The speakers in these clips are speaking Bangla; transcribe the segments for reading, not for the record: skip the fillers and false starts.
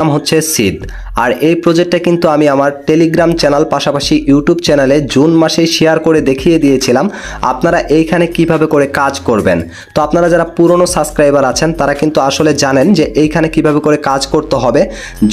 নাম হচ্ছে সিদ। আর এই প্রজেক্টটা কিন্তু আমি আমার টেলিগ্রাম চ্যানেল পাশাপাশি ইউটিউব চ্যানেলে জুন মাসে শেয়ার করে দেখিয়ে দিয়েছিলাম আপনারা এইখানে কিভাবে করে কাজ করবেন। তো আপনারা যারা পুরনো সাবস্ক্রাইবার আছেন তারা কিন্তু আসলে জানেন যে এইখানে কিভাবে করে কাজ করতে হবে।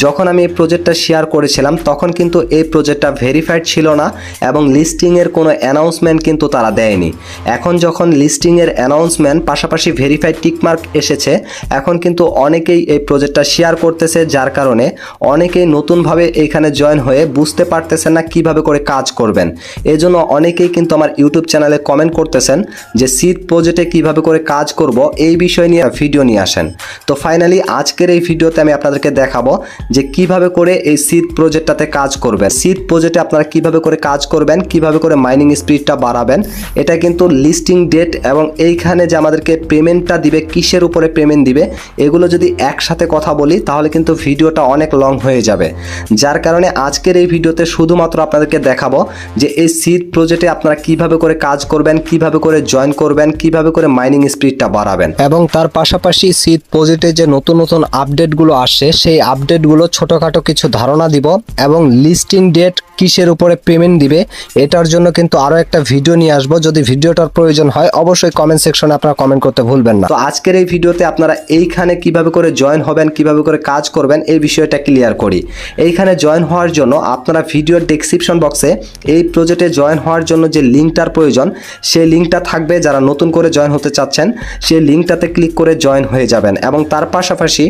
যখন আমি এই প্রজেক্টটা শেয়ার করেছিলাম তখন কিন্তু এই প্রজেক্টটা ভেরিফাইড ছিল না এবং লিস্টিংয়ের কোনো অ্যানাউন্সমেন্ট কিন্তু তারা দেয়নি। এখন যখন লিস্টিংয়ের অ্যানাউন্সমেন্ট পাশাপাশি ভেরিফাইড টিকমার্ক এসেছে, এখন কিন্তু অনেকেই এই প্রজেক্টটা শেয়ার করতেছে, যার কারণে অনেকেই নতুনভাবে এখানে জয়েন হয়ে বুঝতে পারতেছেন না কিভাবে করে কাজ করবেন। এই জন্য অনেকেই কিন্তু আমার ইউটিউব চ্যানেলে কমেন্ট করতেছেন যে সিড প্রজেক্টে কিভাবে করে কাজ করব এই বিষয় নিয়ে ভিডিও নিয়ে আসেন। তো ফাইনালি আজকের এই ভিডিওতে আমি আপনাদেরকে দেখাবো যে কিভাবে করে এই সিড প্রজেক্টটাতে কাজ করবেন। সিড প্রজেক্টে আপনারা কিভাবে করে কাজ করবেন, কিভাবে করে মাইনিং স্পিডটা বাড়াবেন। এটা কিন্তু লিস্টিং ডেট এবং এইখানে যে আমাদেরকে পেমেন্টটা দিবে, কিসের উপরে পেমেন্ট দিবে, এগুলো যদি একসাথে কথা বলি তাহলে কিন্তু ভিডিওটা অনেক লং হয়ে যাবে। যার কারণে আজকের এই ভিডিওতে শুধুমাত্র আপনাদেরকে দেখাবো যে এই সিড প্রজেক্টে আপনারা কিভাবে করে কাজ করবেন, কিভাবে করে জয়েন করবেন, কিভাবে করে মাইনিং স্পিডটা বাড়াবেন এবং তার পাশাপাশি সিড প্রজেক্টে যে নতুন নতুন আপডেটগুলো আসছে সেই আপডেটগুলো ছোটোখাটো কিছু ধারণা দিব এবং লিস্টিং ডেট কিসের উপরে পেমেন্ট দিবে এটার জন্য কিন্তু আরও একটা ভিডিও নিয়ে আসবো। যদি ভিডিওটার প্রয়োজন হয় অবশ্যই কমেন্ট সেকশনে আপনারা কমেন্ট করতে ভুলবেন না। তো আজকের এই ভিডিওতে আপনারা এইখানে কিভাবে করে জয়েন হবেন, কিভাবে করে কাজ করবেন এই বিষয়টা ক্লিয়ার করি। এইখানে জয়েন হওয়ার জন্য আপনারা ভিডিওর ডেসক্রিপশন বক্সে এই প্রজেক্টে জয়েন হওয়ার জন্য যে লিঙ্কটার প্রয়োজন সেই লিঙ্কটা থাকবে। যারা নতুন করে জয়েন হতে চাচ্ছেন সেই লিঙ্কটাতে ক্লিক করে জয়েন হয়ে যাবেন এবং তার পাশাপাশি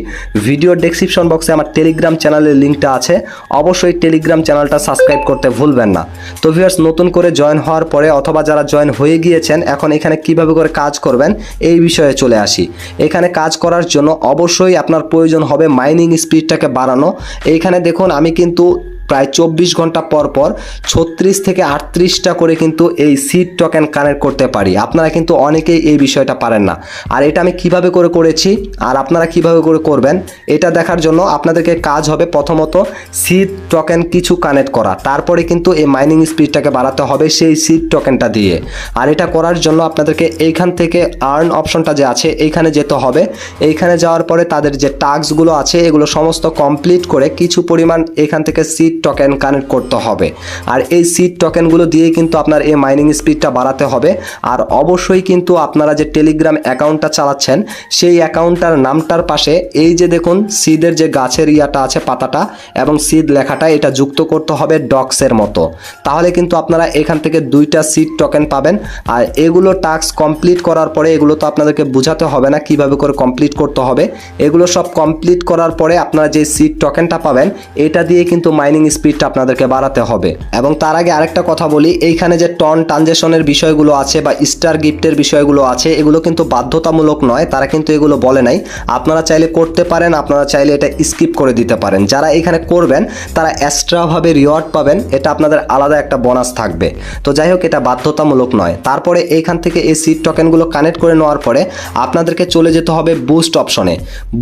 ভিডিওর ডেসক্রিপশন বক্সে আমার টেলিগ্রাম চ্যানেলের লিঙ্কটা আছে, অবশ্যই টেলিগ্রাম চ্যানেলটা সাবস্ক্রাইব করতে ভুলবেন না। তো ভিউয়ার্স, নতুন করে জয়েন হওয়ার পরে অথবা যারা জয়েন হয়ে গিয়েছেন এখন এখানে কিভাবে করে কাজ করবেন এই বিষয়ে চলে আসি। এখানে কাজ করার জন্য অবশ্যই আপনার প্রয়োজন হবে মাইনিং স্পিডটাকে বাড়ানো। এইখানে দেখুন আমি কিন্তু প্রায় 24 ঘন্টা পর পর 36 থেকে 38টা করে কিন্তু এই সিড টোকেন কানেক্ট করতে পারি। আপনারা কিন্তু অনেকেই এই বিষয়টা পারেন না। আর এটা আমি কিভাবে করে করেছি আর আপনারা কিভাবে করে করবেন এটা দেখার জন্য আপনাদেরকে কাজ হবে প্রথমত সিড টোকেন কিছু কানেক্ট করা, তারপরে কিন্তু এই মাইনিং স্পিডটাকে বাড়াতে হবে সেই সিড টোকেনটা দিয়ে। আর এটা করার জন্য আপনাদেরকে এইখান থেকে আর্ন অপশনটা যে আছে এইখানে যেতে হবে। এইখানে যাওয়ার পরে তাদের যে টাস্কগুলো আছে এগুলো সমস্ত কমপ্লিট করে কিছু পরিমাণ এখান থেকে সিড টোকেন কানেক্ট করতে হবে। আর এই সিড টোকেনগুলো দিয়ে কিন্তু আপনার এই মাইনিং স্পিডটা বাড়াতে হবে। আর অবশ্যই কিন্তু আপনারা যে টেলিগ্রাম অ্যাকাউন্টটা চালাচ্ছেন সেই অ্যাকাউন্টটার নামটার পাশে এই যে দেখুন সিডের যে গাছের ইয়াটা আছে পাতাটা এবং সিড লেখাটা এটা যুক্ত করতে হবে ডক্সের মতো। তাহলে কিন্তু আপনারা এখান থেকে 2টা সিড টোকেন পাবেন। আর এগুলো টাস্ক কমপ্লিট করার পরে এগুলো তো আপনাদেরকে বোঝাতে হবে না কিভাবে করে কমপ্লিট করতে হবে। এগুলো সব কমপ্লিট করার পরে আপনারা যে সিড টোকেনটা পাবেন এটা দিয়ে কিন্তু মাইনিং স্পিডটা আপনাদেরকে বাড়াতে হবে। এবং তার আগে আরেকটা কথা বলি, এইখানে যে টন ট্রানজেকশনের বিষয়গুলো আছে বা স্টার গিফটের বিষয়গুলো আছে এগুলো কিন্তু বাধ্যতামূলক নয়, তারা কিন্তু এগুলো বলে নাই। আপনারা চাইলে করতে পারেন, আপনারা চাইলে এটা স্কিপ করে দিতে পারেন। যারা এখানে করবেন তারা এক্সট্রাভাবে রিওয়ার্ড পাবেন, এটা আপনাদের আলাদা একটা বোনাস থাকবে। তো যাই হোক, এটা বাধ্যতামূলক নয়। তারপরে এইখান থেকে এই সিড টোকেনগুলো কানেক্ট করে নেওয়ার পরে আপনাদেরকে চলে যেতে হবে বুস্ট অপশনে।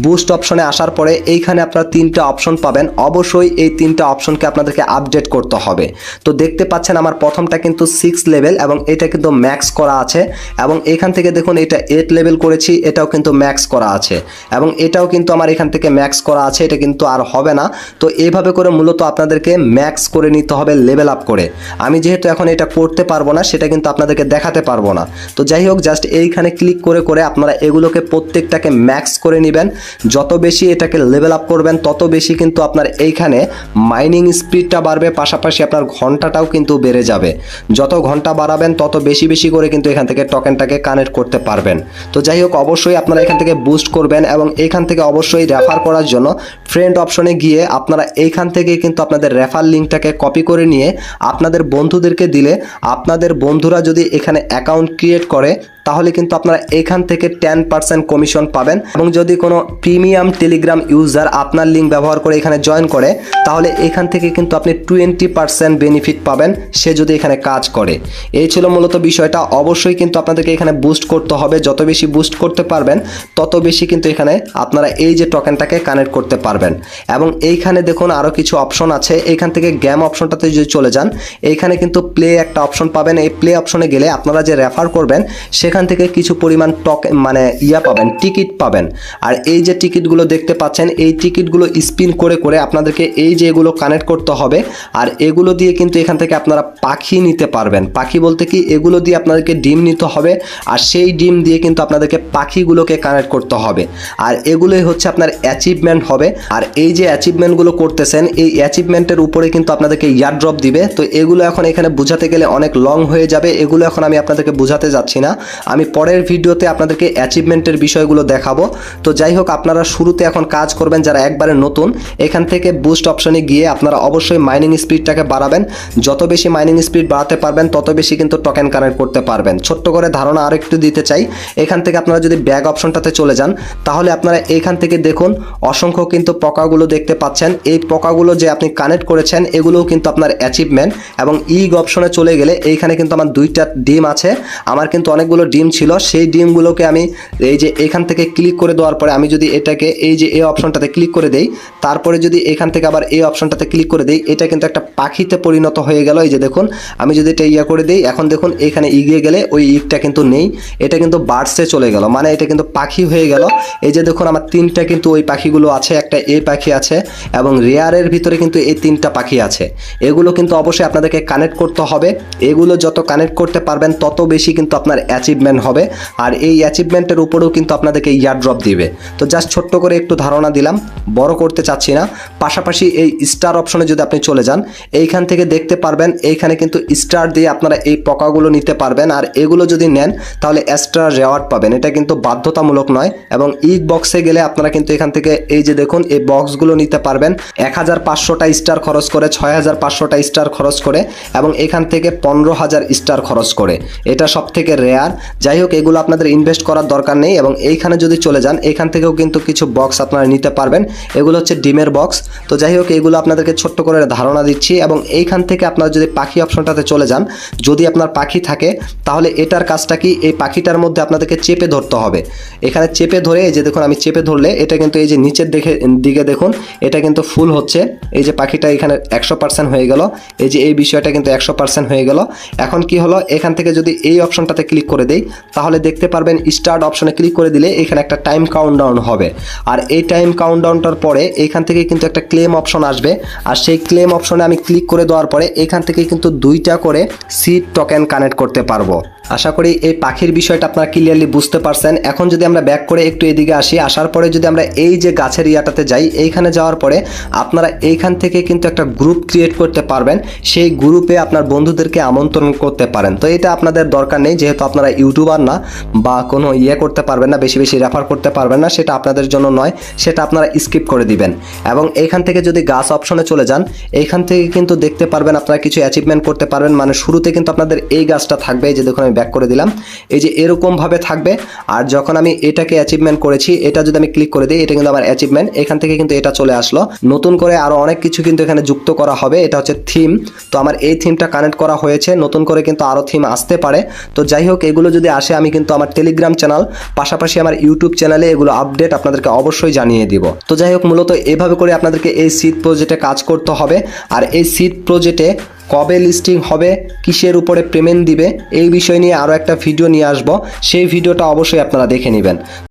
বুস্ট অপশনে আসার পরে এইখানে আপনারা 3টা অপশন পাবেন। অবশ্যই এই 3টা অপশনকে আপনাদেরকে আপডেট করতে হবে। তো দেখতে পাচ্ছেন আমার প্রথমটা কিন্তু 6 লেভেল এবং এটা কিন্তু ম্যাক্স করা আছে এবং এখান থেকে দেখুন এটা 8 লেভেল করেছি, এটাও কিন্তু ম্যাক্স করা আছে এবং এটাও কিন্তু আমার এখান থেকে ম্যাক্স করা আছে, এটা কিন্তু আর হবে না। তো এইভাবে করে মূলত আপনাদেরকে ম্যাক্স করে নিতে হবে লেভেল আপ করে। আমি যেহেতু এখন এটা করতে পারবো না সেটা কিন্তু আপনাদেরকে দেখাতে পারবো না। তো যাই হোক, জাস্ট এইখানে ক্লিক করে করে আপনারা এগুলোকে প্রত্যেকটাকে ম্যাক্স করে নেবেন। যত বেশি এটাকে লেভেল আপ করবেন তত বেশি কিন্তু আপনার এইখানে মাইনিং স্পিডটা বাড়বে, পাশাপাশি আপনার ঘন্টাটাও কিন্তু বেড়ে যাবে। যত ঘন্টা বাড়াবেন তত বেশি বেশি করে কিন্তু এখান থেকে টোকেনটাকে কানেক্ট করতে পারবেন। তো যাই হোক, অবশ্যই আপনারা এখান থেকে বুস্ট করবেন এবং এখান থেকে অবশ্যই রেফার করার জন্য ফ্রেন্ড অপশনে গিয়ে আপনারা এইখান থেকে কিন্তু আপনাদের রেফার লিঙ্কটাকে কপি করে নিয়ে আপনাদের বন্ধুদেরকে দিলে আপনাদের বন্ধুরা যদি এখানে অ্যাকাউন্ট ক্রিয়েট করে তাহলে কিন্তু আপনারা এখান থেকে 10% কমিশন পাবেন। এবং যদি কোনো প্রিমিয়াম টেলিগ্রাম ইউজার আপনার লিঙ্ক ব্যবহার করে এখানে জয়েন করে তাহলে এখান থেকে কিন্তু আপনি 20% বেনিফিট পাবেন সে যদি এখানে কাজ করে। এই ছিল মূলত বিষয়টা। অবশ্যই কিন্তু আপনাদেরকে এখানে বুস্ট করতে হবে, যত বেশি বুস্ট করতে পারবেন তত বেশি কিন্তু এখানে আপনারা এই যে টোকেনটাকে কানেক্ট করতে পারবেন। এবং এইখানে দেখুন আরও কিছু অপশন আছে। এইখান থেকে গেম অপশনটাতে যদি চলে যান, এইখানে কিন্তু প্লে একটা অপশন পাবেন। এই প্লে অপশনে গেলে আপনারা যে রেফার করবেন সেখান থেকে কিছু পরিমাণ পাবেন, টিকিট পাবেন। আর এই যে টিকিটগুলো দেখতে পাচ্ছেন, এই টিকিটগুলো স্পিন করে করে আপনাদেরকে এই যে এগুলো কানেক্ট করতে হবে। আর এগুলো দিয়ে কিন্তু এখান থেকে আপনারা পাখি নিতে পারবেন। পাখি বলতে কি, এগুলো দিয়ে আপনাদেরকে ডিম নিতে হবে, আর সেই ডিম দিয়ে কিন্তু আপনাদেরকে পাখিগুলোকে কানেক্ট করতে হবে। আর এগুলোই হচ্ছে আপনার অ্যাচিভমেন্ট হবে। আর এই যে অ্যাচিভমেন্টগুলো করতেছেন, এই অ্যাচিভমেন্টের উপরে কিন্তু আপনাদেরকে ইয়ার ড্রপ দিবে। তো এগুলো এখন এখানে বোঝাতে গেলে অনেক লং হয়ে যাবে, এগুলো এখন আমি আপনাদেরকে বোঝাতে যাচ্ছি না। আমি পরের ভিডিওতে আপনাদেরকে অ্যাচিভমেন্টের বিষয়গুলো দেখাবো। তো যাই হোক, আপনারা শুরুতে এখন কাজ করবেন যারা একবারে নতুন, এখান থেকে বুস্ট অপশনে গিয়ে আপনারা অবশ্যই মাইনিং স্পিডটাকে বাড়াবেন। যত বেশি মাইনিং স্পিড বাড়াতে পারবেন তত বেশি কিন্তু টোকেন কানেক্ট করতে পারবেন। ছোট্ট করে ধারণা আরেকটু দিতে চাই, এখান থেকে আপনারা যদি ব্যাগ অপশনটাতে চলে যান, তাহলে আপনারা এখান থেকে দেখুন অসংখ্য কিন্তু পোকাগুলো দেখতে পাচ্ছেন। এই পোকাগুলো যে আপনি কানেক্ট করেছেন এগুলোও কিন্তু আপনার অ্যাচিভমেন্ট। এবং ইগ অপশনে চলে গেলে এইখানে কিন্তু আমার 2টা ডিম আছে, আমার কিন্তু অনেকগুলো ডিম ছিল। সেই ডিমগুলোকে আমি এই যে এখান থেকে ক্লিক করে দেওয়ার পরে আমি যদি এটাকে এই যে এই অপশনটাতে ক্লিক করে দেই, তারপরে যদি এখান থেকে আবার এই অপশনটাতে ক্লিক করে দেই, এটা কিন্তু একটা পাখিতে পরিণত হয়ে গেল। এই যে দেখুন, আমি যদি এটা করে দেই, এখন দেখুন এখানে ইগে গেলে ওই ইগটা কিন্তু নেই, এটা কিন্তু বার্ডসে চলে গেল, মানে এটা কিন্তু পাখি হয়ে গেল। এই যে দেখুন আমার 3টা কিন্তু ওই পাখিগুলো আছে, একটা এই পাখি আছে এবং রেয়ারের ভিতরে কিন্তু এই 3টা পাখি আছে। এগুলো কিন্তু অবশ্যই আপনাদেরকে কানেক্ট করতে হবে। এগুলো যত কানেক্ট করতে পারবেন তত বেশি কিন্তু আপনার অ্যাচিভমেন্ট হবে। আর এই অ্যাচিভমেন্টের উপরেও কিন্তু আপনাদেরকে ইয়ার ড্রপ দিবে। তো জাস্ট ছোট্ট করে একটু ধারণা দিলাম, বড় করতে চাচ্ছি না। পাশাপাশি এই স্টার অপশনে যদি আপনি চলে যান, এইখান থেকে দেখতে পারবেন এইখানে কিন্তু স্টার দিয়ে আপনারা এই পোকাগুলো নিতে পারবেন। আর এগুলো যদি নেন তাহলে এক্সট্রা রেওয়ার্ড পাবেন, এটা কিন্তু বাধ্যতামূলক নয়। এবং ইগ বক্সে গেলে আপনারা কিন্তু এখান থেকে এই যে দেখুন এই বক্সগুলো নিতে পারবেন 1500টা স্টার খরচ করে, 6500টা স্টার খরচ করে, এবং এখান থেকে 15000 স্টার খরচ করে। এটা সব থেকে রেয়ার। যাই হোক, এগুলো আপনাদের ইনভেস্ট করার দরকার নেই। এবং এইখানে যদি চলে যান, এখান থেকেও কিন্তু কিছু বক্স আপনারা নিতে পারবেন, এগুলো হচ্ছে ডিমের বক্স। তো যাই হোক, এগুলো আপনাদেরকে ছোট্ট করে ধারণা দিচ্ছি। এবং এইখান থেকে আপনারা যদি পাখি অপশনটাতে চলে যান, যদি আপনার পাখি থাকে তাহলে এটার কাজটা কি, এই পাখিটার মধ্যে আপনাদেরকে চেপে ধরতে হবে। এখানে চেপে ধরে এই যে দেখুন আমি চেপে ধরলে এটা কিন্তু এই যে নিচের দিকে দেখুন এটা কিন্তু ফুল হচ্ছে। এই যে পাখিটা এখানে 100% হয়ে গেল, এই যে এই বিষয়টা কিন্তু 100% হয়ে গেল। এখন কি হলো, এখান থেকে যদি এই অপশনটাতে ক্লিক করে দেই তাহলে দেখতে পারবেন স্টার্ট অপশনে ক্লিক করে দিলে এখানে একটা টাইম কাউন্টডাউন হবে। আর এই টাইম কাউন্টডাউনটার পরে এখান থেকে কিন্তু একটা ক্লেম অপশন আসবে। আর সেই ক্লেম অপশনে আমি ক্লিক করে দেওয়ার পরে এখান থেকে কিন্তু 2টা করে সিড টোকেন কানেক্ট করতে পারবো। আশা করি এই পাখির বিষয়টা আপনারা ক্লিয়ারলি বুঝতে পারছেন। এখন যদি আমরা ব্যাক করে একটু এদিকে আসি, আসার পরে যদি আমরা এই যে গাছের ইয়াটাতে যাই, এইখানে যাওয়ার পরে আপনারা এইখান থেকে কিন্তু একটা গ্রুপ ক্রিয়েট করতে পারবেন। সেই গ্রুপে আপনার বন্ধুদেরকে আমন্ত্রণ করতে পারেন। তো এটা আপনাদের দরকার নেই, যেহেতু আপনারা ইউটিউবার না বা কোনো করতে পারবেন না, বেশি বেশি রেফার করতে পারবেন না, সেটা আপনাদের জন্য নয়, সেটা আপনারা স্কিপ করে দিবেন। এবং এইখান থেকে যদি গাছ অপশনে চলে যান, এইখান থেকে কিন্তু দেখতে পারবেন আপনারা কিছু অ্যাচিভমেন্ট করতে পারবেন। মানে শুরুতে কিন্তু আপনাদের এই গাছটা থাকবে, এই যে দেখুন ব্যাক করে দিলাম, এই যে এরকমভাবে থাকবে। আর যখন আমি এটাকে অ্যাচিভমেন্ট করেছি, এটা যদি আমি ক্লিক করে দিই, এটা কিন্তু আমার অ্যাচিভমেন্ট, এখান থেকে কিন্তু এটা চলে আসলো। নতুন করে আরও অনেক কিছু কিন্তু এখানে যুক্ত করা হবে, এটা হচ্ছে থিম। তো আমার এই থিমটা কানেক্ট করা হয়েছে, নতুন করে কিন্তু আরও থিম আসতে পারে। তো যাই হোক, এগুলো যদি আসে আমি কিন্তু আমার টেলিগ্রাম চ্যানেল পাশাপাশি আমার ইউটিউব চ্যানেলে এগুলো আপডেট আপনাদেরকে অবশ্যই জানিয়ে দিব। তো যাই হোক, মূলত এভাবে করে আপনাদেরকে এই সিড প্রজেক্টে কাজ করতে হবে। আর এই সিড প্রজেক্টে কবে লিস্টিং হবে, কিসের উপরে পেমেন্ট দিবে, এই বিষয় নিয়ে আরও একটা ভিডিও নিয়ে আসবো, সেই ভিডিওটা অবশ্যই আপনারা দেখে নেবেন।